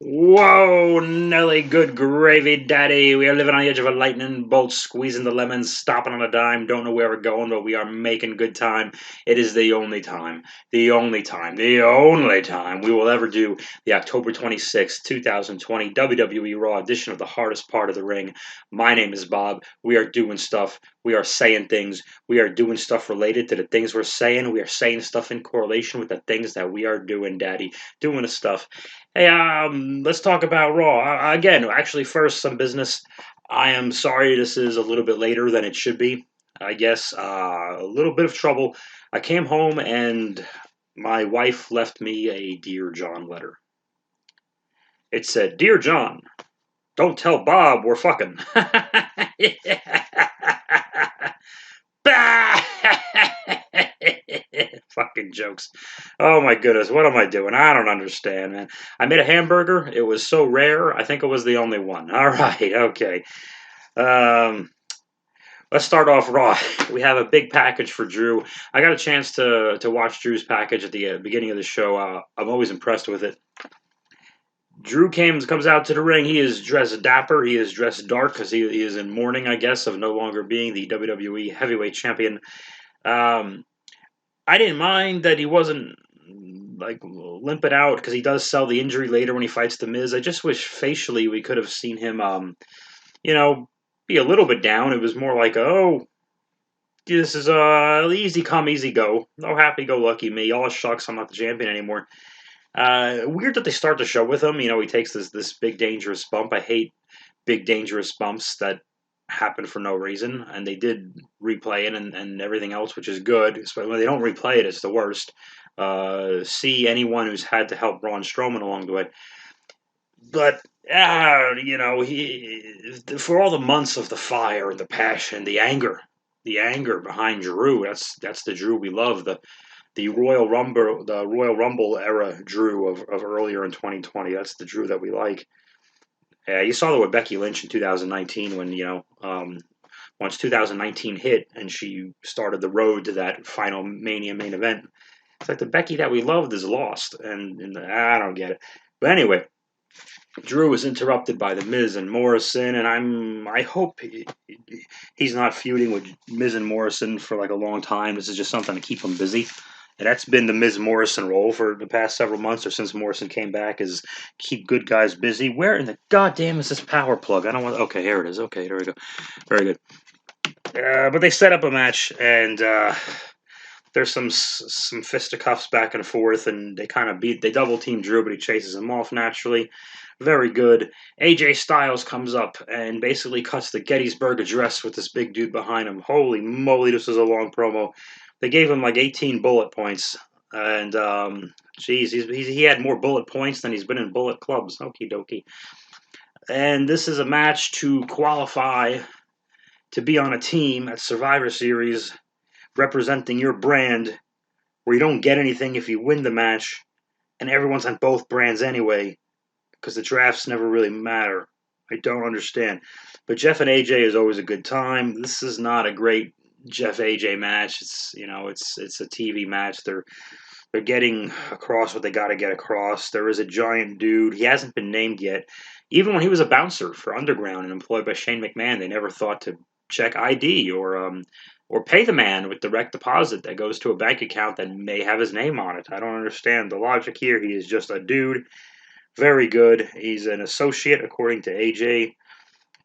Whoa, Nelly, good gravy, daddy. We are living on the edge of a lightning bolt, squeezing the lemons, stopping on a dime. Don't know where we're going, but we are making good time. It is the only time we will ever do the October 26th, 2020 WWE Raw edition of the hardest part of the ring. My name is Bob. We are doing stuff. We are saying things. We are doing stuff related to the things we're saying. We are saying stuff in correlation with the things that we are doing, daddy. Doing the stuff. Hey, let's talk about Raw. Again, actually, first, some business. I am sorry this is a little bit later than it should be. I guess a little bit of trouble. I came home and my wife left me a Dear John letter. It said, Dear John, don't tell Bob we're fucking. Fucking jokes. Oh my goodness, what am I doing? I don't understand, man. I made a hamburger. It was so rare. I think it was the only one. All right, okay. Um, let's start off Raw. We have a big package for Drew. I got a chance to watch Drew's package at the beginning of the show. I'm always impressed with it. Drew comes out to the ring. He is dressed dapper. He is dressed dark because he is in mourning, I guess, of no longer being the WWE Heavyweight Champion. Um, I didn't mind that he wasn't like limping out because he does sell the injury later when he fights the Miz. I just wish facially we could have seen him, you know, be a little bit down. It was more like, oh, this is easy come, easy go. No happy go lucky me. All shucks, I'm not the champion anymore. Weird that they start the show with him. You know, he takes this big dangerous bump. I hate big dangerous bumps that happen for no reason, and they did replay it and everything else, which is good. But when they don't replay it, it's the worst. See anyone who's had to help Braun Strowman along the way, but you know, he for all the months of the fire and the passion, the anger behind Drew. That's the Drew we love. The Royal Rumble era Drew of earlier in 2020. That's the Drew that we like. You saw that with Becky Lynch in 2019 when once 2019 hit and she started the road to that final Mania main event. It's like the Becky that we loved is lost, and I don't get it. But anyway, Drew was interrupted by the Miz and Morrison, and I hope he's not feuding with Miz and Morrison for like a long time. This is just something to keep him busy. And that's been the Miz Morrison role for the past several months, or since Morrison came back, is keep good guys busy. Where in the goddamn is this power plug? I don't want. Okay, here it is. Okay, there we go. Very good. But they set up a match, and there's some fisticuffs back and forth, and they double team Drew, but he chases him off naturally. Very good. AJ Styles comes up and basically cuts the Gettysburg Address with this big dude behind him. Holy moly, this was a long promo. They gave him like 18 bullet points, and geez, he had more bullet points than he's been in bullet clubs. Okie dokie. And this is a match to qualify to be on a team at Survivor Series representing your brand, where you don't get anything if you win the match, and everyone's on both brands anyway, because the drafts never really matter. I don't understand. But Jeff and AJ is always a good time. This is not a great Jeff AJ match. It's a TV match. They're getting across what they got to get across. There is a giant dude. He hasn't been named yet. Even when he was a bouncer for Underground and employed by Shane McMahon, they never thought to check ID or pay the man with direct deposit that goes to a bank account that may have his name on it. I don't understand the logic here. He is just a dude. Very good. He's an associate, according to AJ.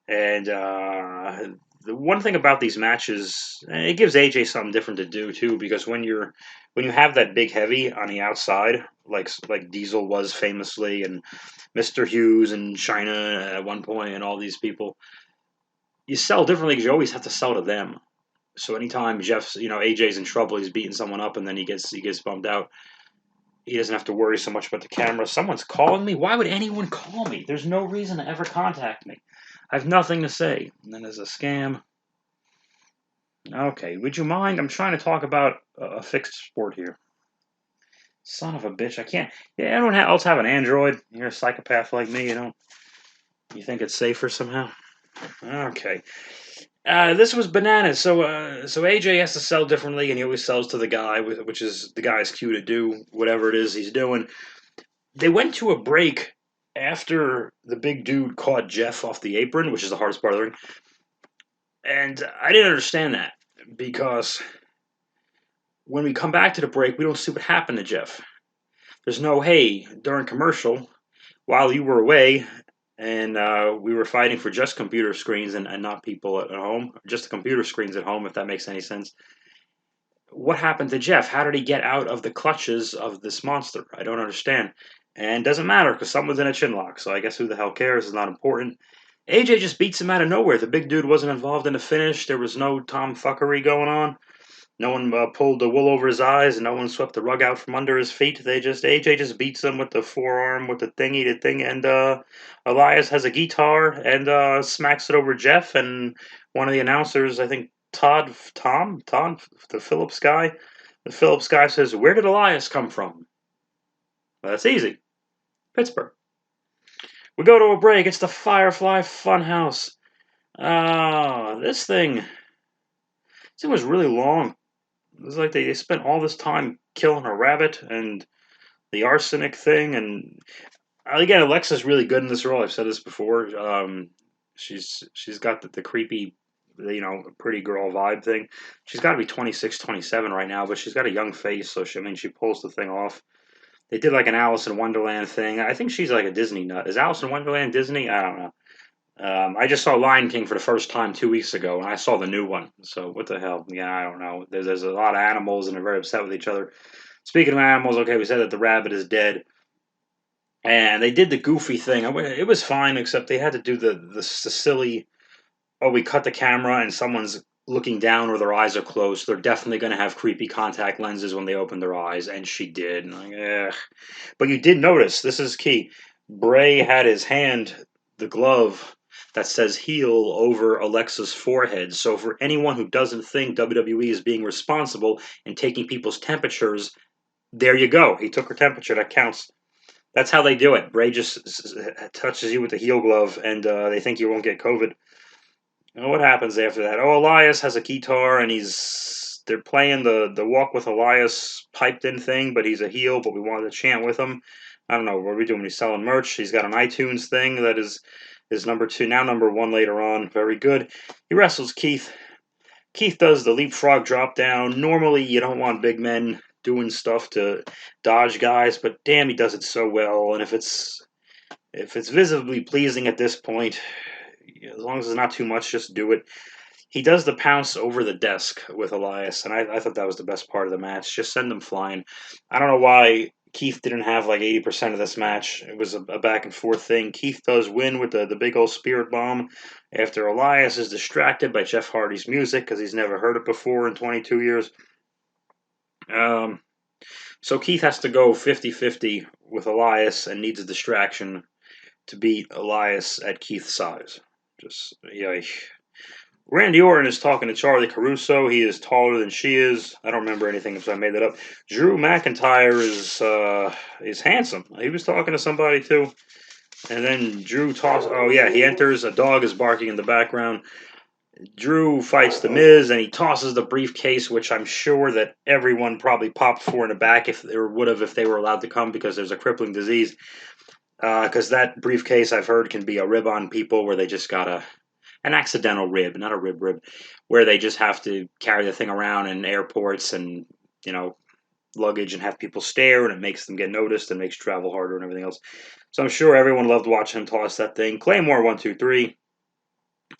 And the one thing about these matches, it gives AJ something different to do too, because when you have that big heavy on the outside, like Diesel was famously, and Mr. Hughes and China at one point, and all these people, you sell differently because you always have to sell to them. So anytime AJ's in trouble, he's beating someone up, and then he gets bummed out. He doesn't have to worry so much about the camera. Someone's calling me. Why would anyone call me? There's no reason to ever contact me. I have nothing to say. And then there's a scam. Okay, would you mind? I'm trying to talk about a fixed sport here. Son of a bitch, I can't. Yeah, everyone else have an Android. You're a psychopath like me, You think it's safer somehow? Okay. This was bananas. So AJ has to sell differently, and he always sells to the guy, which is the guy's cue to do whatever it is he's doing. They went to a break after the big dude caught Jeff off the apron, which is the hardest part of the ring. And I didn't understand that because when we come back to the break, we don't see what happened to Jeff. There's no, hey, during commercial, while you were away and we were fighting for just computer screens and not people at home, just the computer screens at home, if that makes any sense. What happened to Jeff? How did he get out of the clutches of this monster? I don't understand. And it doesn't matter because someone's in a chin lock, so I guess who the hell cares? It's not important. AJ just beats him out of nowhere. The big dude wasn't involved in the finish. There was no tomfuckery going on. No one pulled the wool over his eyes, and no one swept the rug out from under his feet. AJ just beats him with the forearm, with the thing, and Elias has a guitar and smacks it over Jeff. And one of the announcers, I think Tom, the Phillips guy. The Phillips guy says, "Where did Elias come from?" Well, that's easy, Pittsburgh. We go to a break. It's the Firefly Fun House. This thing was really long. It was like they spent all this time killing a rabbit and the arsenic thing. And again, Alexa's really good in this role. I've said this before. She's got the creepy, pretty girl vibe thing. She's got to be 26, 27 right now, but she's got a young face, so she pulls the thing off. They did like an Alice in Wonderland thing. I think she's like a Disney nut. Is Alice in Wonderland Disney? I don't know. I just saw Lion King for the first time 2 weeks ago, and I saw the new one. So what the hell? Yeah, I don't know. There's a lot of animals, and they're very upset with each other. Speaking of animals, okay, we said that the rabbit is dead, and they did the goofy thing. It was fine, except they had to do the silly. Oh, we cut the camera, and someone's looking down, or their eyes are closed. They're definitely going to have creepy contact lenses when they open their eyes, and she did. Like, ugh. But you did notice, this is key. Bray had his hand, the glove that says heel over Alexa's forehead. So for anyone who doesn't think WWE is being responsible and taking people's temperatures, there you go. He took her temperature. That counts. That's how they do it. Bray just touches you with the heel glove, and they think you won't get COVID. And what happens after that? Oh, Elias has a guitar, and they're playing the Walk with Elias piped in thing, but he's a heel, but we wanted to chant with him. I don't know, what are we doing? He's selling merch. He's got an iTunes thing that is number 2, now number 1 later on. Very good. He wrestles Keith. Keith does the leapfrog drop down. Normally, you don't want big men doing stuff to dodge guys, but damn, he does it so well. And if it's visibly pleasing at this point, as long as it's not too much, just do it. He does the pounce over the desk with Elias, and I thought that was the best part of the match. Just send him flying. I don't know why Keith didn't have like 80% of this match. It was a back and forth thing. Keith does win with the big old spirit bomb after Elias is distracted by Jeff Hardy's music because he's never heard it before in 22 years. So Keith has to go 50-50 with Elias and needs a distraction to beat Elias at Keith's size. Just, yikes. Randy Orton is talking to Charlie Caruso. He is taller than she is. I don't remember anything, so I made that up. Drew McIntyre is handsome. He was talking to somebody too. And then Drew tosses. Oh yeah, he enters. A dog is barking in the background. Drew fights The Miz, and he tosses the briefcase, which I'm sure that everyone probably popped for in the back if they were allowed to come because there's a crippling disease. Because that briefcase, I've heard, can be a rib on people where they just got an accidental rib, not a rib, where they just have to carry the thing around in airports and, luggage and have people stare, and it makes them get noticed and makes travel harder and everything else. So I'm sure everyone loved watching him toss that thing. Claymore 1, 2, 3.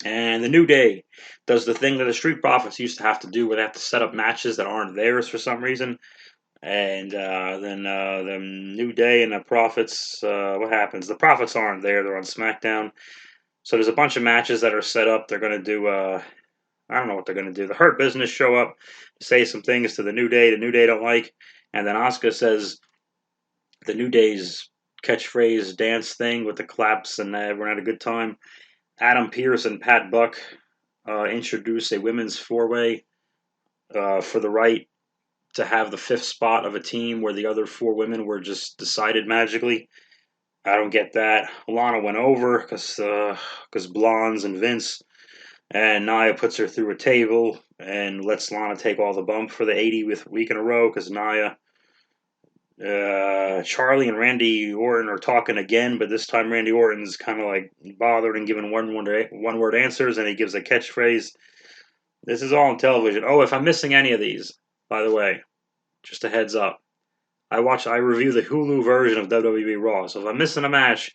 And the New Day does the thing that the Street Profits used to have to do, where they have to set up matches that aren't theirs for some reason. And then the New Day and the Profits, what happens? The Profits aren't there. They're on SmackDown. So there's a bunch of matches that are set up. They're going to do, I don't know what they're going to do. The Hurt Business show up to say some things to the New Day. The New Day don't like. And then Asuka says the New Day's catchphrase dance thing with the claps, and everyone had a good time. Adam Pearce and Pat Buck introduce a women's four-way for the right to have the 5th spot of a team where the other 4 women were just decided magically. I don't get that. Lana went over because Blondes and Vince, and Nia puts her through a table and lets Lana take all the bump for the 80th week in a row because Nia Charlie and Randy Orton are talking again, but this time Randy Orton's kind of like bothered and giving one word answers, and he gives a catchphrase. This is all on television. Oh, if I'm missing any of these, by the way, just a heads up. I review the Hulu version of WWE Raw, so if I'm missing a match,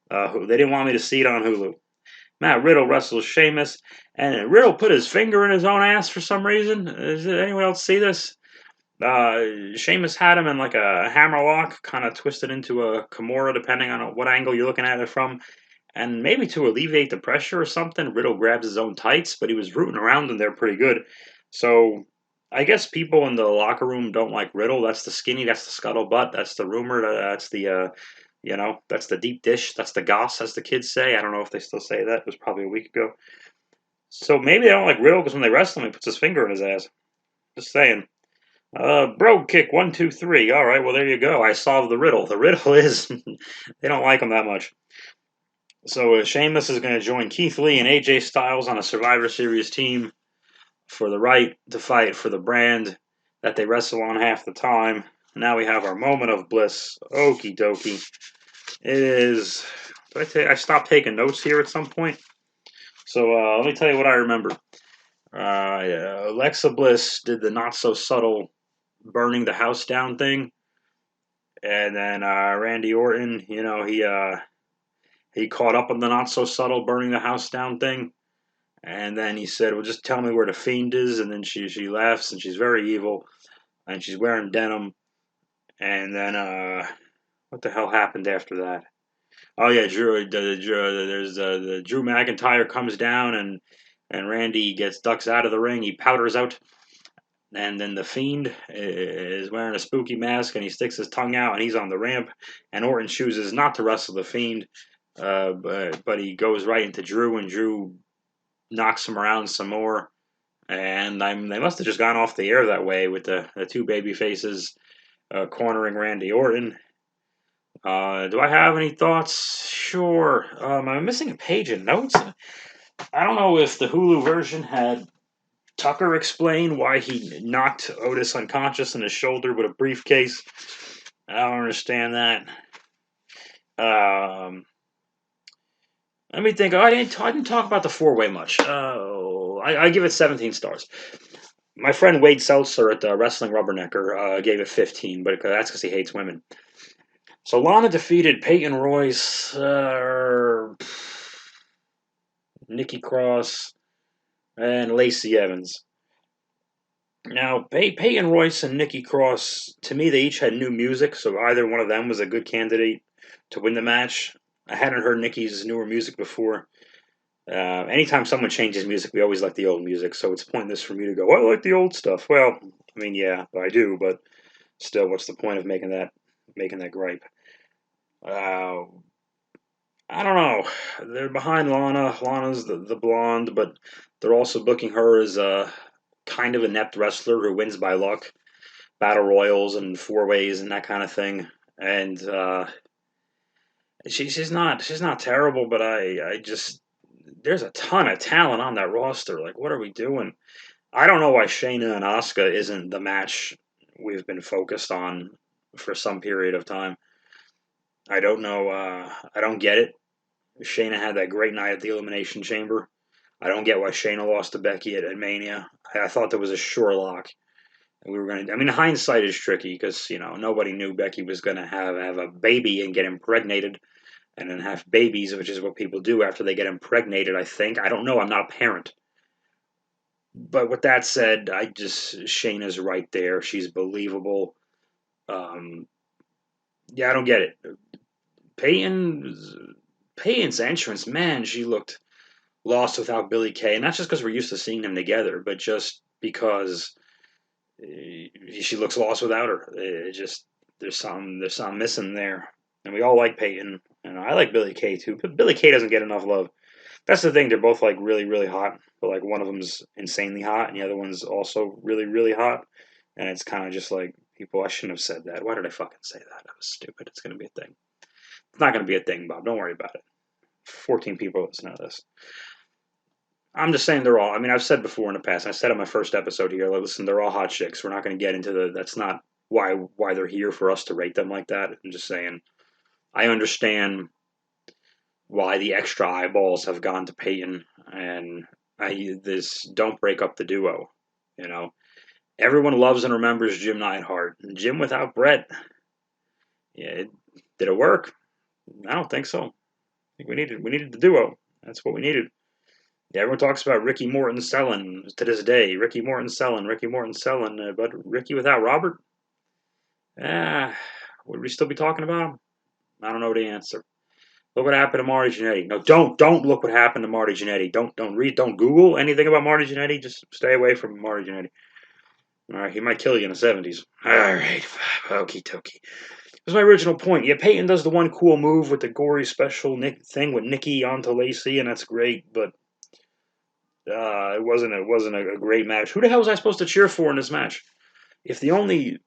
they didn't want me to see it on Hulu. Matt Riddle wrestles Sheamus, and Riddle put his finger in his own ass for some reason. Does anyone else see this? Sheamus had him in like a hammerlock, kind of twisted into a Kimura, depending on what angle you're looking at it from. And maybe to alleviate the pressure or something, Riddle grabs his own tights, but he was rooting around them there pretty good. So I guess people in the locker room don't like Riddle. That's the skinny, that's the scuttlebutt, that's the rumor, that's the that's the deep dish, that's the goss, as the kids say. I don't know if they still say that. It was probably a week ago. So maybe they don't like Riddle because when they wrestle him, he puts his finger in his ass. Just saying. Brogue kick, 1, 2, 3. All right, well, there you go. I solved the riddle. The riddle is they don't like him that much. So Sheamus is going to join Keith Lee and AJ Styles on a Survivor Series team for the right to fight for the brand that they wrestle on half the time. Now we have our moment of bliss. Okie dokie. It is. I stopped taking notes here at some point. So let me tell you what I remember. Alexa Bliss did the not so subtle burning the house down thing. And then Randy Orton, he caught up on the not so subtle burning the house down thing. And then he said, "Well, just tell me where the Fiend is." And then she laughs, and she's very evil, and she's wearing denim. And then what the hell happened after that? Oh yeah, the Drew McIntyre comes down, and Randy ducks out of the ring. He powders out. And then the Fiend is wearing a spooky mask, and he sticks his tongue out, and he's on the ramp. And Orton chooses not to wrestle the Fiend, but he goes right into Drew, and Drew knocks him around some more. And they must have just gone off the air that way with the two baby faces cornering Randy Orton. Do I have any thoughts? Sure. I'm missing a page of notes. I don't know if the Hulu version had Tucker explain why he knocked Otis unconscious in his shoulder with a briefcase. I don't understand that. Let me think. I didn't talk about the four-way much. I give it 17 stars. My friend Wade Seltzer at Wrestling Rubbernecker gave it 15, but that's because he hates women. So Lana defeated Peyton Royce, Nikki Cross, and Lacey Evans. Now, Peyton Royce and Nikki Cross, to me, they each had new music, so either one of them was a good candidate to win the match. I hadn't heard Nikki's newer music before. Anytime someone changes music, we always like the old music, so it's pointless for me to go, I like the old stuff. Well, I mean, yeah, I do, but still, what's the point of making that gripe? I don't know. They're behind Lana. Lana's the blonde, but they're also booking her as a kind of inept wrestler who wins by luck, battle royals and four ways and that kind of thing. And she's not terrible, but I just there's a ton of talent on that roster. Like, what are we doing? I don't know why Shayna and Asuka isn't the match we've been focused on for some period of time. I don't know. I don't get it. Shayna had that great night at the Elimination Chamber. I don't get why Shayna lost to Becky at Mania. I thought there was a sure lock. And we were going to. I mean, hindsight is tricky because nobody knew Becky was going to have a baby and get impregnated, and then have babies, which is what people do after they get impregnated. I think. I don't know. I'm not a parent. But with that said, Shayna's right there. She's believable. Yeah, I don't get it. Peyton's entrance, man, she looked lost without Billy Kay, and not just because we're used to seeing them together, but just because she looks lost without her. There's something missing there, and we all like Peyton, and I like Billy Kay too, but Billy Kay doesn't get enough love. That's the thing; they're both like really, really hot, but like one of them's insanely hot, and the other one's also really, really hot, and it's kind of just like people. I shouldn't have said that. Why did I fucking say that? That was stupid. It's gonna be a thing. It's not gonna be a thing, Bob. Don't worry about it. 14 people listen to this. I'm just saying they're all. I mean, I've said before in the past. I said in my first episode here. Like, listen, they're all hot chicks. We're not going to get into the. That's not why they're here for us to rate them like that. I'm just saying, I understand why the extra eyeballs have gone to Peyton, and this don't break up the duo. You know, everyone loves and remembers Jim Neidhart. Jim without Brett, yeah, did it work? I don't think so. I think we needed the duo. That's what we needed. Yeah, everyone talks about Ricky Morton selling to this day. Ricky Morton selling, but Ricky without Robert? Would we still be talking about him? I don't know the answer. Look what happened to Marty Jannetty. No, don't look what happened to Marty Jannetty. Don't Google anything about Marty Jannetty. Just stay away from Marty Jannetty. All right, he might kill you in the 70s. All right, okie dokie. That's my original point. Yeah, Peyton does the one cool move with the gory special thing with Nikki onto Lacey, and that's great. But it wasn't a great match. Who the hell was I supposed to cheer for in this match? If the only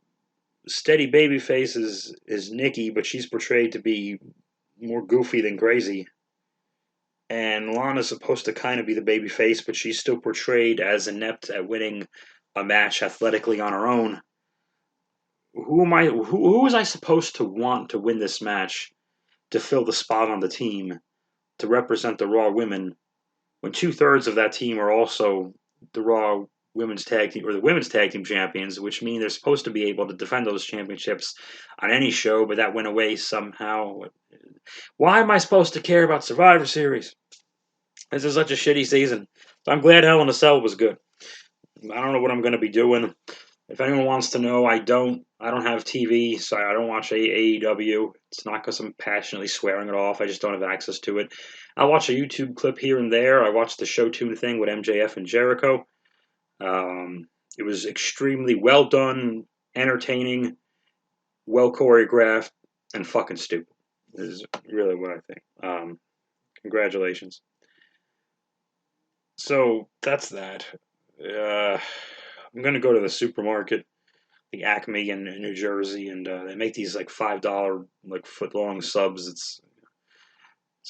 steady babyface is Nikki, but she's portrayed to be more goofy than crazy, and Lana's supposed to kind of be the babyface, but she's still portrayed as inept at winning a match athletically on her own. Who was I supposed to want to win this match to fill the spot on the team to represent the Raw women when 2/3 of that team are also the Raw women's tag team or the women's tag team champions, which mean they're supposed to be able to defend those championships on any show, but that went away somehow. Why am I supposed to care about Survivor Series? This is such a shitty season. So I'm glad Hell in a Cell was good. I don't know what I'm going to be doing. If anyone wants to know, I don't have TV, so I don't watch AEW. It's not because I'm passionately swearing it off. I just don't have access to it. I watch a YouTube clip here and there. I watched the Show Tune thing with MJF and Jericho. It was extremely well done, entertaining, well choreographed, and fucking stupid. This is really what I think. Congratulations. So that's that. I'm gonna go to the supermarket, the Acme in New Jersey, and they make these like $5 like foot long subs. It's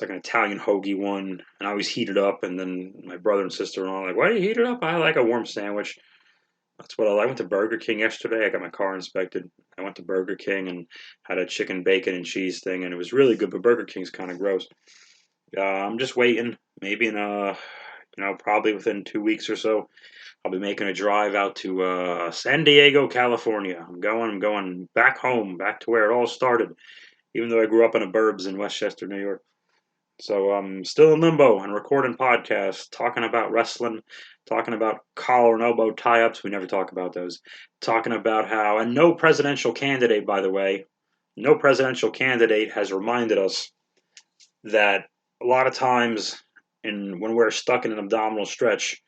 like an Italian hoagie one, and I always heat it up. And then my brother and sister are all like, "Why do you heat it up?" I like a warm sandwich. That's what I went to Burger King yesterday. I got my car inspected. I went to Burger King and had a chicken, bacon, and cheese thing, and it was really good. But Burger King's kind of gross. I'm just waiting. Maybe in probably within 2 weeks or so, I'll be making a drive out to San Diego, California. I'm going back home, back to where it all started. Even though I grew up in the burbs in Westchester, New York. So I'm still in limbo and recording podcasts, talking about wrestling, talking about collar and elbow tie-ups. We never talk about those. Talking about how, and no presidential candidate, by the way, no presidential candidate has reminded us that a lot of times when we're stuck in an abdominal stretch,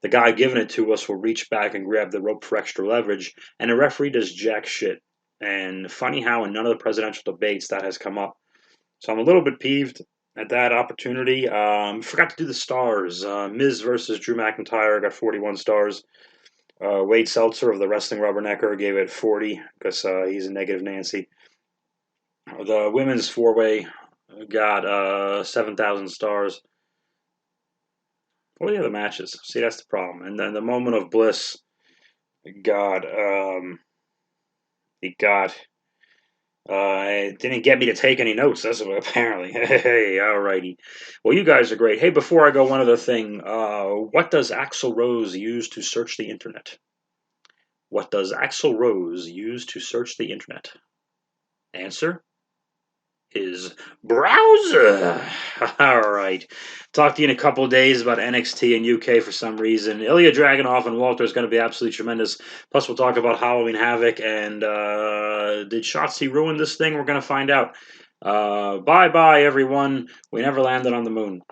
the guy giving it to us will reach back and grab the rope for extra leverage, and the referee does jack shit. And funny how in none of the presidential debates that has come up. So I'm a little bit peeved at that opportunity. Forgot to do the stars. Miz versus Drew McIntyre got 41 stars. Wade Seltzer of the Wrestling Rubbernecker gave it 40 because he's a negative Nancy. The women's four-way got 7,000 stars. What are the other matches? See, that's the problem. And then the Moment of Bliss got it didn't get me to take any notes. That's what apparently. Hey, alrighty. Well, you guys are great. Hey, before I go, one other thing. What does Axl Rose use to search the internet? What does Axl Rose use to search the internet? Answer is browser. All right. Talk to you in a couple of days about NXT and UK for some reason. Ilya Dragunov and Walter is going to be absolutely tremendous. Plus, we'll talk about Halloween Havoc and did Shotzi ruin this thing? We're going to find out. Bye-bye, everyone. We never landed on the moon.